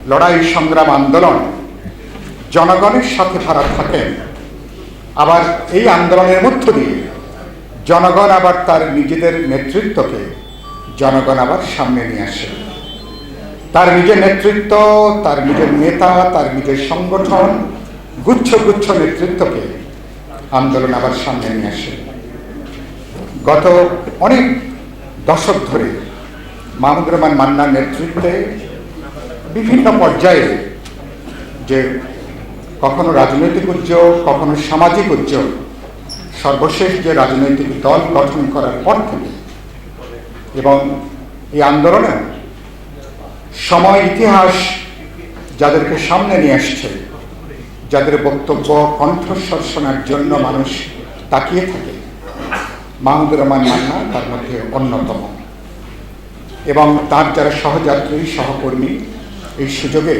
লড়াই সংগ্রাম আন্দোলন জনগণের সাথে তারা থাকেন। আবার এই আন্দোলনের মধ্য দিয়ে জনগণ আবার তার নিজেদের নেতৃত্বকে জনগণ আবার সামনে নিয়ে আসে। তার নিজের নেতৃত্ব, তার নিজের নেতা, তার নিজের সংগঠন, গুচ্ছ গুচ্ছ নেতৃত্বকে আন্দোলন আবার সামনে নিয়ে আসে। গত অনেক দশক ধরে মাহমুদুর রহমান মান্নার নেতৃত্বে বিভিন্ন পর্যায়ে যে কখনো রাজনৈতিক উদ্যোগ, কখনো সামাজিক উদ্যোগ, সর্বশেষ যে রাজনৈতিক দল গঠন করার পর থেকে এবং এই আন্দোলনে সময় ইতিহাস যাদেরকে সামনে নিয়ে আসছে, যাদের বক্তব্য কণ্ঠস্বর শোনার জন্য মানুষ তাকিয়ে থাকে, মাহমুদুর রহমান মান্না তার মধ্যে অন্যতম। এবং তার যারা সহযাত্রী, সহকর্মী, এই সুযোগে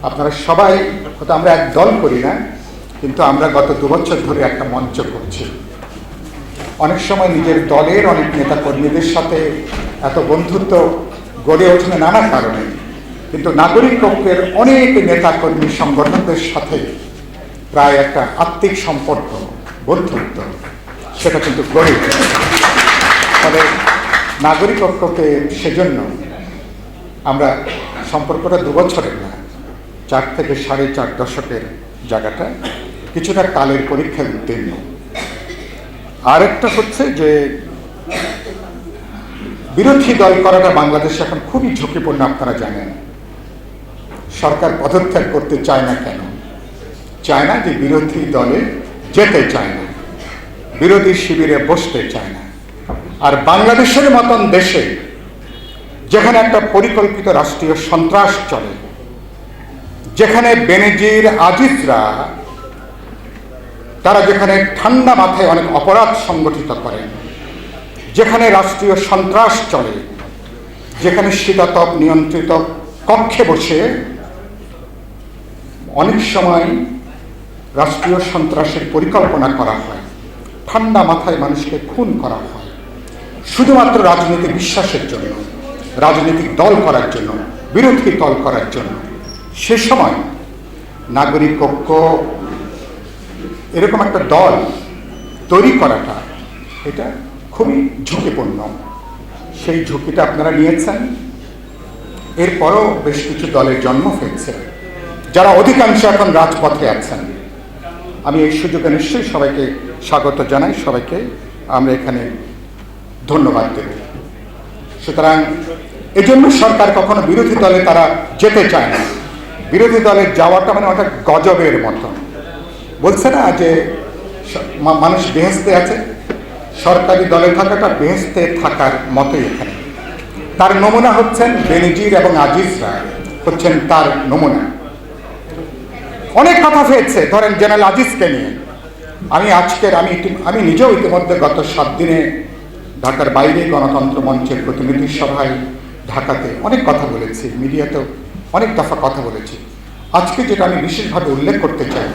আপনারা সবাই, হয়তো আমরা এক দল করি না, কিন্তু আমরা গত 2 বছর ধরে একটা মঞ্চ করছি। অনেক সময় নিজের দলের অনেক নেতা কর্মীদের সাথে এত বন্ধুত্ব গড়ে ওঠে নানা কারণে, কিন্তু নাগরিক পক্ষের অনেক নেতা কর্মী সংগঠনদের সাথে প্রায় একটা আত্মিক সম্পর্ক, বন্ধুত্ব, সেটা কিন্তু গড়ে ওঠে। ফলে নাগরিক পক্ষকে সেজন্য আমরা সম্পর্কটা 2 বছরের না, 4 থেকে 4.5 দশকের জায়গাটা কিছুটা কালের পরীক্ষায় উত্তীর্ণ। আরেকটা হচ্ছে যে বিরোধী দল করাটা বাংলাদেশে এখন খুবই ঝুঁকিপূর্ণ। আপনারা জানেন সরকার পদত্যাগ করতে চায় না। কেন চায় না? যে বিরোধী দলে যেতে চায় না, বিরোধী শিবিরে বসতে চায় না। আর বাংলাদেশের মতন দেশে যেখানে একটা পরিকল্পিত রাষ্ট্রীয় সন্ত্রাস চলে, যেখানে বেনজির আজিজরা তারা যেখানে ঠান্ডা মাথায় অনেক অপরাধ সংগঠিত করেন, যেখানে রাষ্ট্রীয় সন্ত্রাস চলে, যেখানে শীতাতপ নিয়ন্ত্রিত কক্ষে বসে অনেক সময় রাষ্ট্রীয় সন্ত্রাসের পরিকল্পনা করা হয়, ঠান্ডা মাথায় মানুষকে খুন করা হয় শুধুমাত্র রাজনৈতিক বিশ্বাসের জন্য, রাজনৈতিক দল করার জন্য, বিরোধী দল করার জন্য, সে সময় নাগরিক ঐক্য এরকম একটা দল তৈরি করাটা এটা খুবই ঝুঁকিপূর্ণ। সেই ঝুঁকিটা আপনারা নিয়েছেন। এরপরও বেশ কিছু দলের জন্ম হয়েছে, যারা অধিকাংশ এখন রাজপথে আছেন। আমি এই সুযোগে নিশ্চয়ই সবাইকে স্বাগত জানাই, সবাইকে আমরা এখানে ধন্যবাদ দেব। সুতরাং এজন্য সরকার কখনো বিরোধী দলে তারা যেতে চায় না। বিরোধী দলে যাওয়াটা মানে অনেক গজবের মতন। বলছে না যে মানুষ বেহেশতে আছে, সরকারি দলে থাকাটা বেহেশতে থাকার মতোই এখানে। তার নমুনা হচ্ছেন বেনজির এবং আজিজরা, হচ্ছেন তার নমুনা। অনেক কথা হয়েছে, ধরেন জেনারেল আজিজকে নিয়ে। আমি নিজেও ইতিমধ্যে গত 7 দিনে ঢাকার বাইরে গণতন্ত্র মঞ্চের প্রতিনিধি সভায় ঢাকাতে অনেক কথা বলেছি, মিডিয়াতেও অনেক দফা কথা বলেছি। আজকে যেটা আমি বিশেষভাবে উল্লেখ করতে চাই,